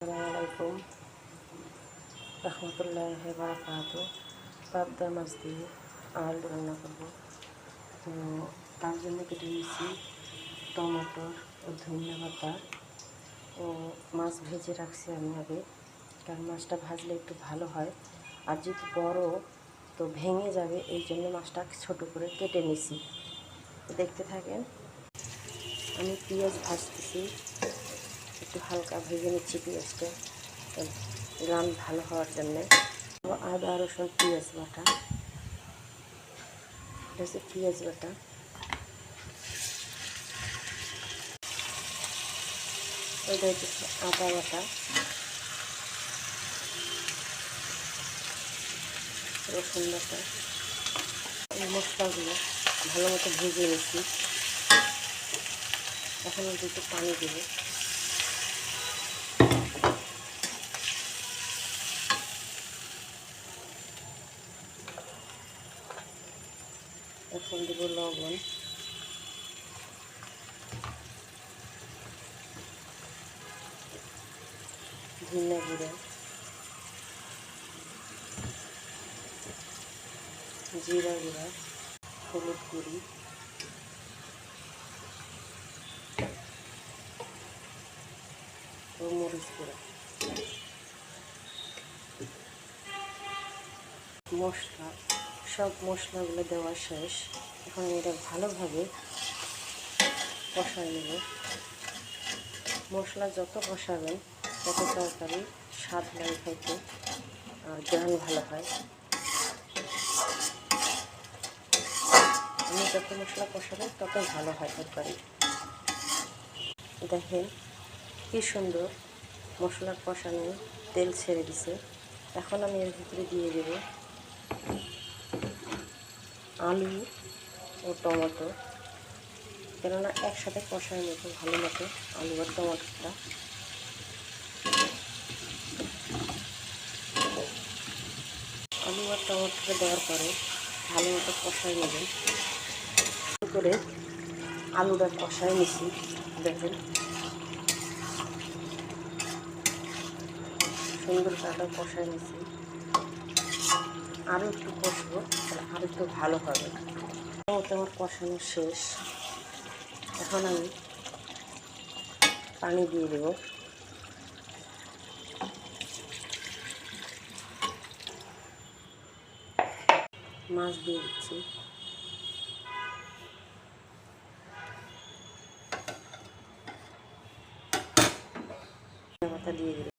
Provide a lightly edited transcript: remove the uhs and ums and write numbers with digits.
আসসালামু আলাইকুম রহমতুল্লাহি বারাকাতু। পাবদা মাছ দিয়ে আলু রান্না করব। তো তার জন্য কেটে নিয়েছি টমেটো ও ধনিয়া পাতা ও মাছ ভেজে রাখছি আমি আগে, কারণ মাছটা ভাজলে একটু ভালো হয়। আর যেহেতু বড় তো ভেঙে যাবে, এই জন্য মাছটা ছোট করে কেটে নিছি। দেখতে থাকেন। আমি পেঁয়াজ ভাজতেছি, একটু হালকা ভেজে নিচ্ছি পেঁয়াজটা গ্রান ভালো হওয়ার জন্যে। আদা রসুন পেঁয়াজ বাটা, এটা হচ্ছে পেঁয়াজ বাটা। ওইটা হচ্ছে আদা বাটা, রসুন বাটা। এই মশলাগুলো ভালো মতো ভেজে নিচ্ছি। এখন একটু পানি দেবো। এখন দেবো লবণ, ধনিয়া গুঁড়া, জিরা গুঁড়া, হলুদ গুঁড়ি, ও মরিচ গুঁড়া। মশলা সব মশলাগুলো দেওয়া শেষ। এখন আমি এটা ভালোভাবে কষায় নেব। মশলা যত কষাবেন তত তরকারি স্বাদ লাগে খাইতে আর গ্রান ভালো হয়। আমি যত মশলা কষাবেন তত ভালো হয় তরকারি। দেখেন কি সুন্দর মশলা কষানো তেল ছেড়ে দিছে। এখন আমি এর ভিতরে দিয়ে দেব আলু ও টমেটো, কেননা একসাথে কষায় নেব ভালো মতো আলু আর টমেটোটা। আলু আর টমেটোটা দেওয়ার পরে ভালো মতো কষায় নেবেন। করে আলুটা কষায় নিছি। দেখেন সুন্দর কাটা কষায় নিছি। আরও একটু কষবো, তাহলে আরও একটু ভালো হবে। আমার কষানো শেষ। এখন আমি পানি দিয়ে দেব। মাছ দিয়ে দিচ্ছি, পাতা দিয়ে দিলাম।